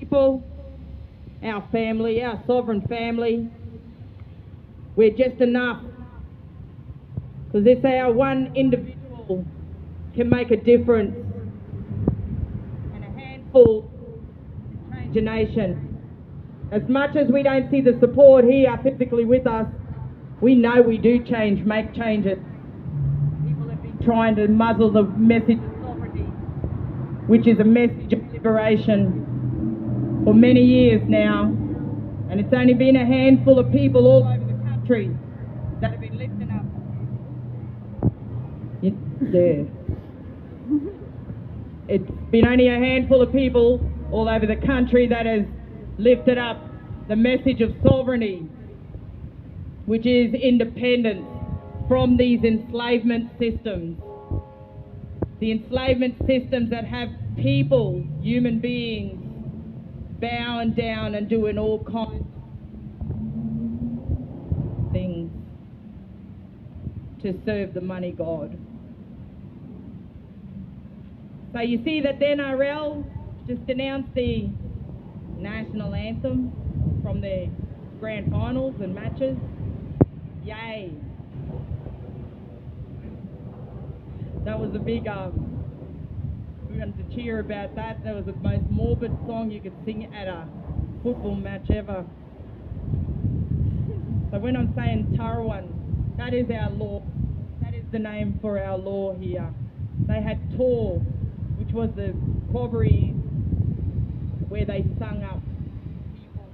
people, our family, our sovereign family. We're just enough. Because it's our one individual can make a difference. And a handful can change a nation. As much as we don't see the support here physically with us, we know we do make changes. People have been trying to muzzle the message of sovereignty, which is a message of liberation, for many years now. And it's only been a handful of people all over the country that have been lifting up. Yeah. It's been only a handful of people all over the country that has lifted up the message of sovereignty, which is independence from these enslavement systems. The enslavement systems that have people, human beings, bowing down and doing all kinds of things to serve the money god. So you see that the NRL just announced the national anthem from their grand finals and matches. Yay. That was a big, we wanted to cheer about that. That was the most morbid song you could sing at a football match ever. So when I'm saying Tarawan, that is our law. That is the name for our law here. They had Tor, which was the corroborees where they sung up people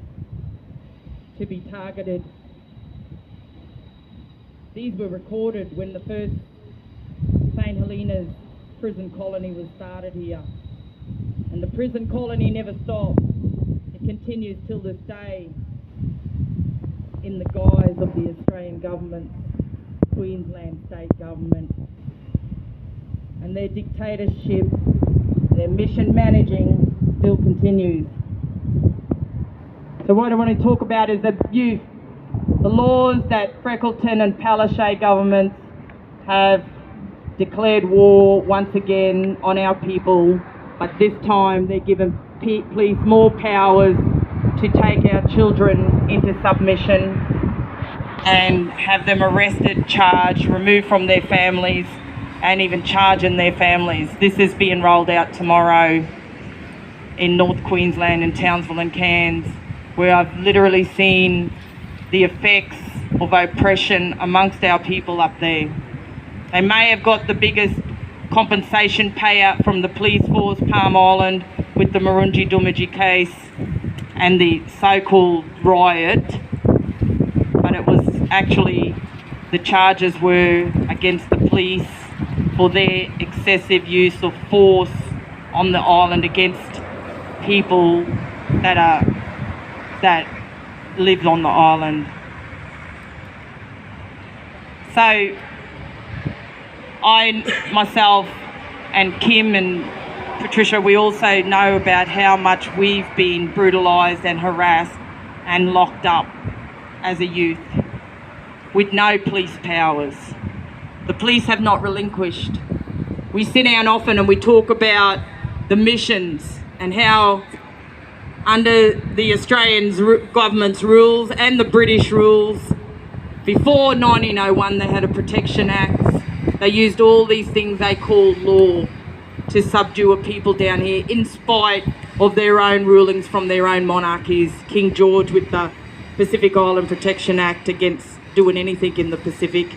to be targeted. These were recorded when the first St. Helena's prison colony was started here. And the prison colony never stopped. It continues till this day in the guise of the Australian government, Queensland state government. And their dictatorship, their mission managing still continues. So what I want to talk about is the youth, the laws that Freckleton and Palaszczuk governments have declared war once again on our people, but this time they're giving police more powers to take our children into submission and have them arrested, charged, removed from their families, and even charging their families. This is being rolled out tomorrow in North Queensland, in Townsville and Cairns, where I've literally seen the effects of oppression amongst our people up there. They may have got the biggest compensation payout from the police force, Palm Island, with the Marunji Doomadgee case and the so-called riot, but it was actually, the charges were against the police for their excessive use of force on the island against people that live on the island. So I, myself and Kim and Patricia, we also know about how much we've been brutalised and harassed and locked up as a youth with no police powers. The police have not relinquished. We sit down often and we talk about the missions and how under the Australian government's rules and the British rules, before 1901 they had a Protection Act. They used all these things they called law to subdue a people down here in spite of their own rulings from their own monarchies. King George with the Pacific Island Protection Act against doing anything in the Pacific,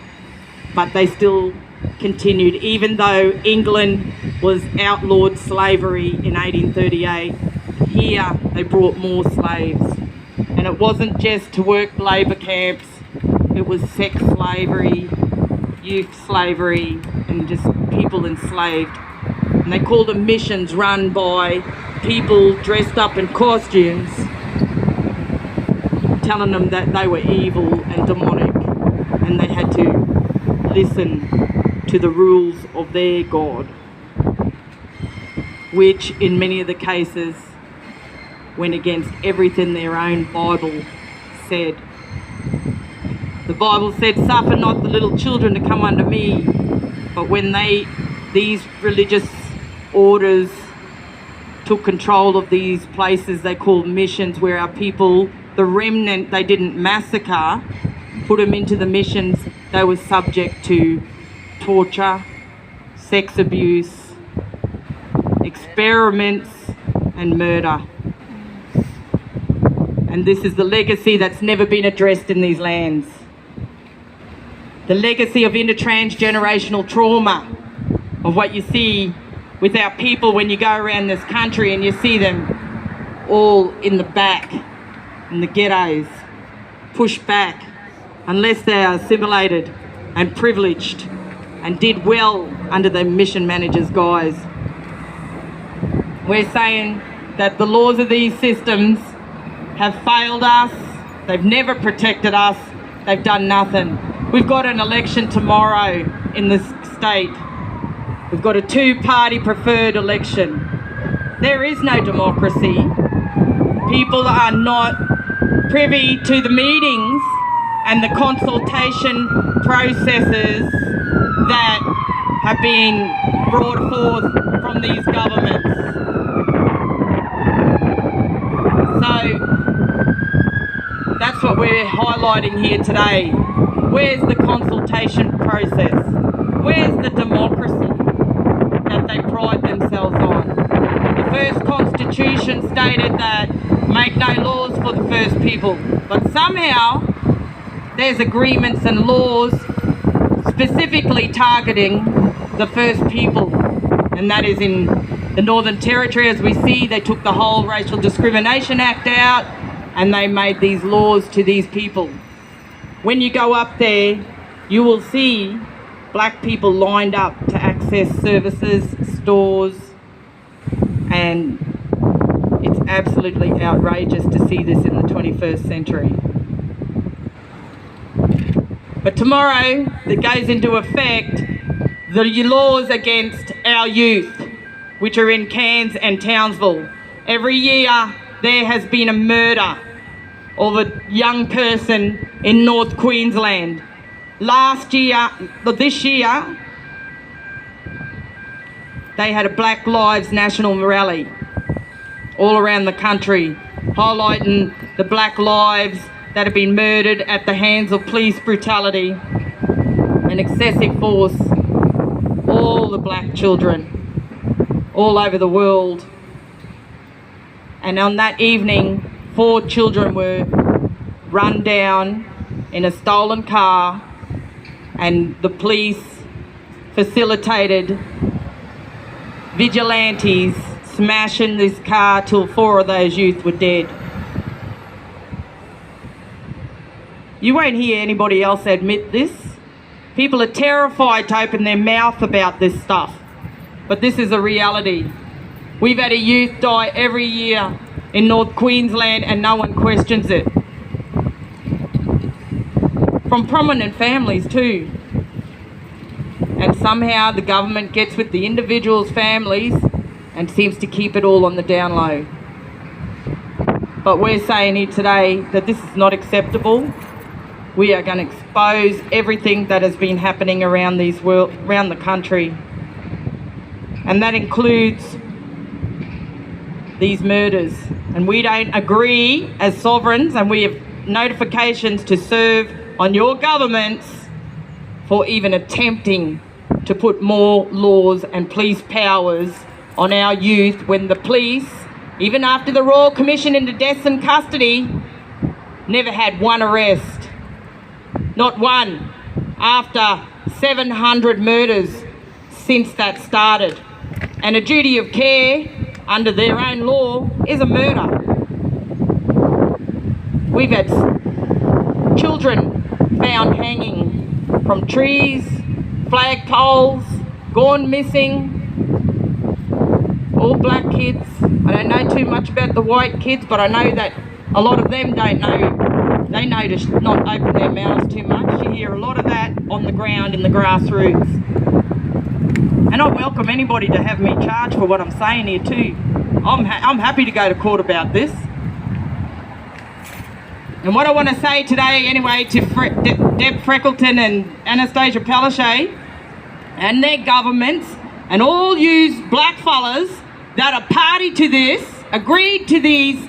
but they still continued, even though England was outlawed slavery in 1838. Here they brought more slaves, and it wasn't just to work labour camps, it was sex slavery, youth slavery, and just people enslaved. And they called them missions run by people dressed up in costumes, telling them that they were evil and demonic, and they had to listen to the rules of their God, which in many of the cases went against everything their own Bible said. The Bible said, "Suffer not the little children to come unto me," but when these religious orders took control of these places they call missions, where our people, the remnant they didn't massacre, put them into the missions. They were subject to torture, sex abuse, experiments and murder. And this is the legacy that's never been addressed in these lands. The legacy of intertransgenerational trauma, of what you see with our people when you go around this country and you see them all in the back, in the ghettos, pushed back, unless they are assimilated and privileged and did well under the mission manager's guise. We're saying that the laws of these systems have failed us, they've never protected us, they've done nothing. We've got an election tomorrow in this state. We've got a two-party preferred election. There is no democracy. People are not privy to the meetings and the consultation processes that have been brought forth from these governments. So that's what we're highlighting here today. Where's the consultation process? Where's the democracy that they pride themselves on? The first constitution stated that make no laws for the first people, but somehow there's agreements and laws specifically targeting the first people, and that is in the Northern Territory. As we see, they took the whole Racial Discrimination Act out and they made these laws to these people. When you go up there, you will see black people lined up to access services, stores, and it's absolutely outrageous to see this in the 21st century. But tomorrow, that goes into effect the laws against our youth, which are in Cairns and Townsville. Every year, there has been a murder of a young person in North Queensland. This year, they had a Black Lives National rally all around the country, highlighting the black lives that have been murdered at the hands of police brutality and excessive force. All the black children, all over the world. And on that evening, 4 children were run down in a stolen car, and the police facilitated vigilantes smashing this car till 4 of those youth were dead. You won't hear anybody else admit this. People are terrified to open their mouth about this stuff, but this is a reality. We've had a youth die every year in North Queensland and no one questions it. From prominent families too. And somehow the government gets with the individuals' families and seems to keep it all on the down low. But we're saying here today that this is not acceptable. We are going to expose everything that has been happening around the country. And that includes these murders. And we don't agree as sovereigns, and we have notifications to serve on your governments for even attempting to put more laws and police powers on our youth, when the police, even after the Royal Commission into deaths in custody, never had one arrest. Not one, after 700 murders since that started. And a duty of care under their own law is a murder. We've had children found hanging from trees, flagpoles, gone missing, all black kids. I don't know too much about the white kids, but I know that a lot of them don't know. They know to not open their mouths too much. You hear a lot of that on the ground in the grassroots. And I welcome anybody to have me charged for what I'm saying here too. I'm happy to go to court about this. And what I want to say today anyway to Deb Freckleton and Anastasia Palaszczuk and their governments and all you black fellas that are party to this, agreed to these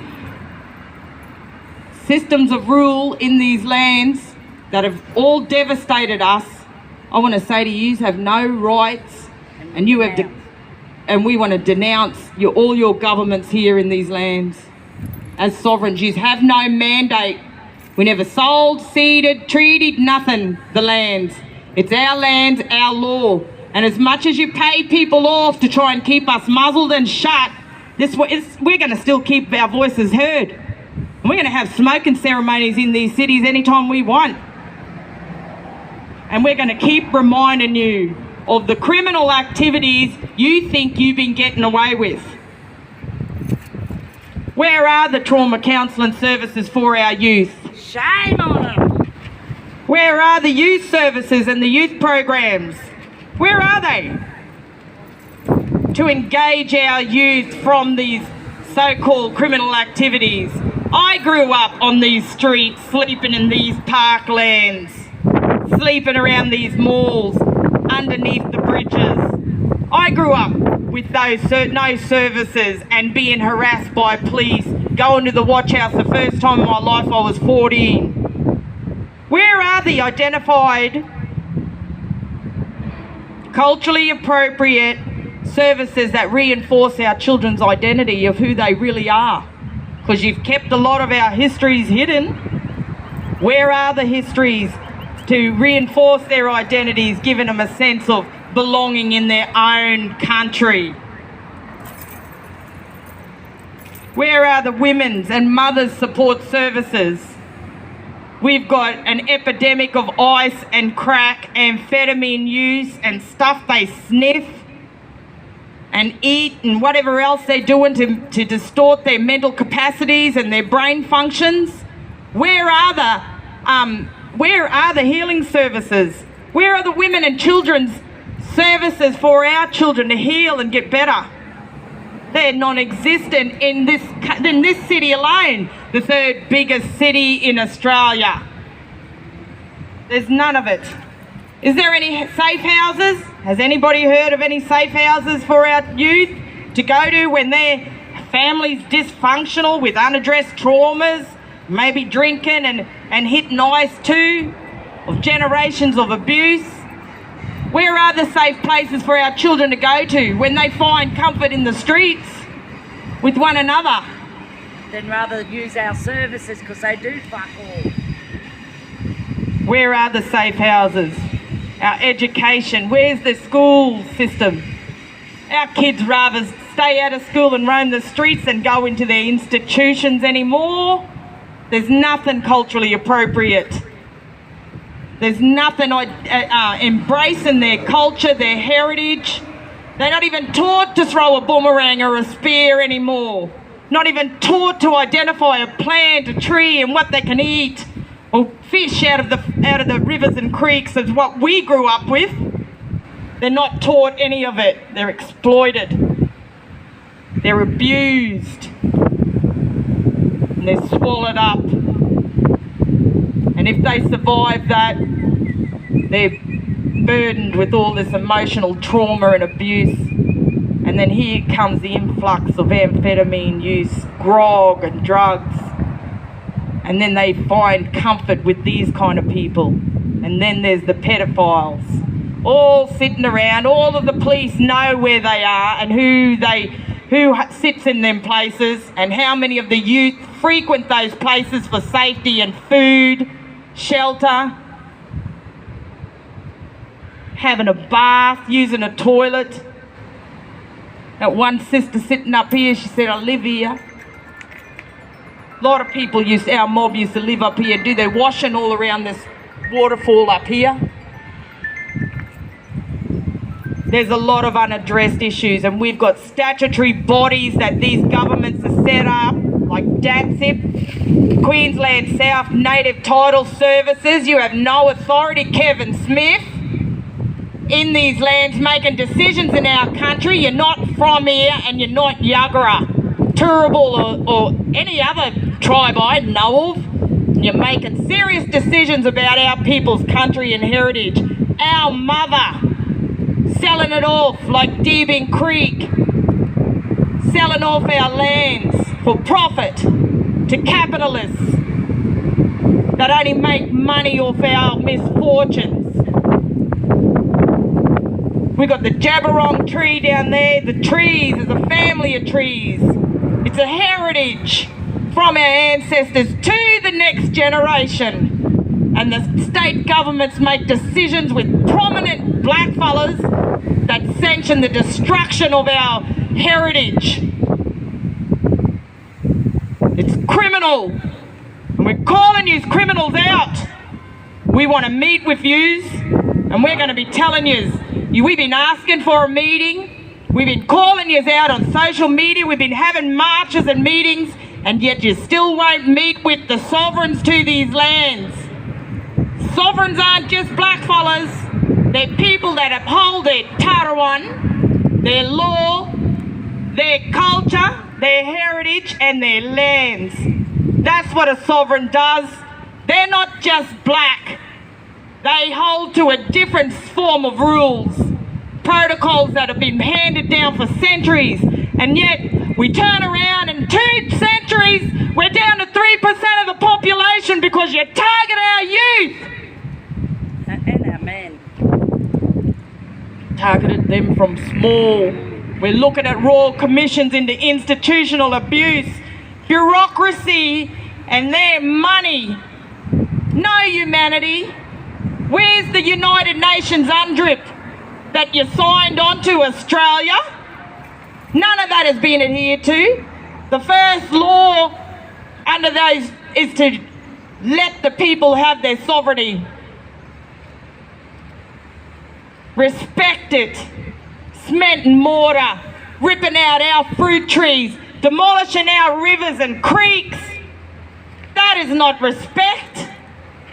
systems of rule in these lands that have all devastated us, I want to say to you have no rights, and you have, and we want to denounce all your governments here in these lands as sovereigns. You have no mandate. We never sold, ceded, treated, nothing, the lands. It's our lands, our law. And as much as you pay people off to try and keep us muzzled and shut, we're going to still keep our voices heard. And we're going to have smoking ceremonies in these cities anytime we want. And we're going to keep reminding you of the criminal activities you think you've been getting away with. Where are the trauma counselling services for our youth? Shame on them. Where are the youth services and the youth programs? Where are they? To engage our youth from these so-called criminal activities. I grew up on these streets, sleeping in these parklands, sleeping around these malls, underneath the bridges. I grew up with those no services and being harassed by police, going to the watch house the first time in my life I was 14. Where are the identified, culturally appropriate services that reinforce our children's identity of who they really are? Because you've kept a lot of our histories hidden. Where are the histories to reinforce their identities, giving them a sense of belonging in their own country? Where are the women's and mothers' support services? We've got an epidemic of ice and crack, amphetamine use and stuff they sniff and eat and whatever else they're doing to distort their mental capacities and their brain functions. Where are the healing services? Where are the women and children's services for our children to heal and get better? They're non-existent in this city alone, the third biggest city in Australia. There's none of it. Is there any safe houses? Has anybody heard of any safe houses for our youth to go to when their family's dysfunctional with unaddressed traumas, maybe drinking and hitting ice too, of generations of abuse? Where are the safe places for our children to go to when they find comfort in the streets with one another? Then rather use our services because they do fuck all. Where are the safe houses? Our education, where's the school system? Our kids rather stay out of school and roam the streets than go into their institutions anymore. There's nothing culturally appropriate. There's nothing embracing their culture, their heritage. They're not even taught to throw a boomerang or a spear anymore. Not even taught to identify a plant, a tree and what they can eat, or fish out of the rivers and creeks as what we grew up with. They're not taught any of it. They're exploited. They're abused. And they're swallowed up. And if they survive that, they're burdened with all this emotional trauma and abuse. And then here comes the influx of amphetamine use, grog and drugs. And then they find comfort with these kind of people. And then there's the pedophiles, all sitting around. All of the police know where they are and who sits in them places and how many of the youth frequent those places for safety and food, shelter, having a bath, using a toilet. That one sister sitting up here, she said, I live here. A lot of people our mob used to live up here, do their washing all around this waterfall up here. There's a lot of unaddressed issues, and we've got statutory bodies that these governments have set up, like DATSIP, Queensland South Native Title Services. You have no authority, Kevin Smith, in these lands making decisions in our country. You're not from here and you're not Yuggera, Turrbal or any other tribe I know of. You're making serious decisions about our people's country and heritage. Our mother, selling it off like Deebing Creek, selling off our lands for profit to capitalists that only make money off our misfortunes. We got the Jabberong tree down there. The trees is a family of trees. It's a heritage from our ancestors to the next generation. And the state governments make decisions with prominent blackfellas that sanction the destruction of our heritage. It's criminal. And we're calling you criminals out. We want to meet with yous, and we're going to be telling yous, we've been asking for a meeting. We've been calling yous out on social media. We've been having marches and meetings, and yet you still won't meet with the sovereigns to these lands. Sovereigns aren't just blackfellas. They're people that uphold their Tarawan, their law, their culture, their heritage, and their lands. That's what a sovereign does. They're not just black. They hold to a different form of rules, protocols that have been handed down for centuries, and yet we turn around in 2 centuries, we're down to 3% of the population because you target our youth. And our men. Targeted them from small. We're looking at royal commissions into institutional abuse, bureaucracy, and their money. No humanity. Where's the United Nations UNDRIP that you signed on to, Australia? None of that has been adhered to. The first law under those is to let the people have their sovereignty. Respect it. Cement and mortar, ripping out our fruit trees, demolishing our rivers and creeks. That is not respect.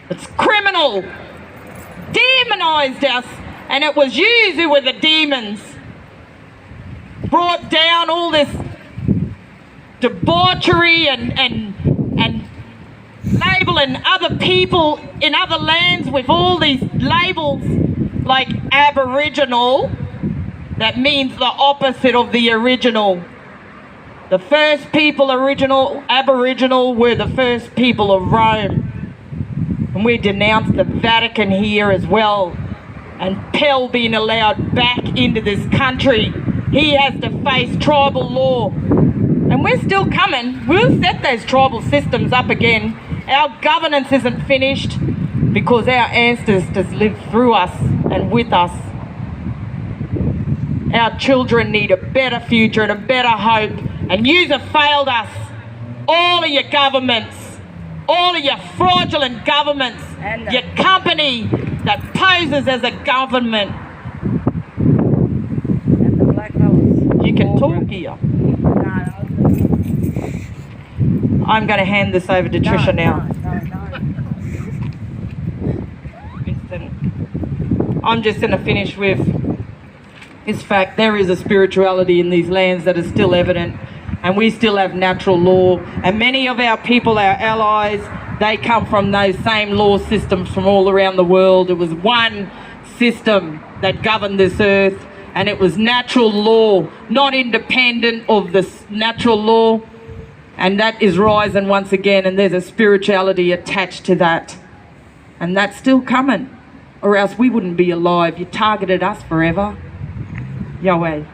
It's criminal. Demonised us, and it was you who were the demons. Brought down all this debauchery and labelling other people in other lands with all these labels like Aboriginal. That means the opposite of the original. The first people Aboriginal were the first people of Rome. And we denounce the Vatican here as well. And Pell being allowed back into this country. He has to face tribal law. And we're still coming. We'll set those tribal systems up again. Our governance isn't finished because our ancestors lived through us and with us. Our children need a better future and a better hope. And yous have failed us. All of your governments. All of your fraudulent governments. And your company that poses as a government. And the blackfellas. You can talk here. No. I'm going to hand this over to Trisha now. No. Winston, I'm just going to finish with this fact. There is a spirituality in these lands that is still evident, and we still have natural law, and many of our people, our allies, they come from those same law systems from all around the world. It was one system that governed this earth, and it was natural law, not independent of this natural law, and that is rising once again, and there's a spirituality attached to that, and that's still coming, or else we wouldn't be alive. You targeted us forever. Yahweh.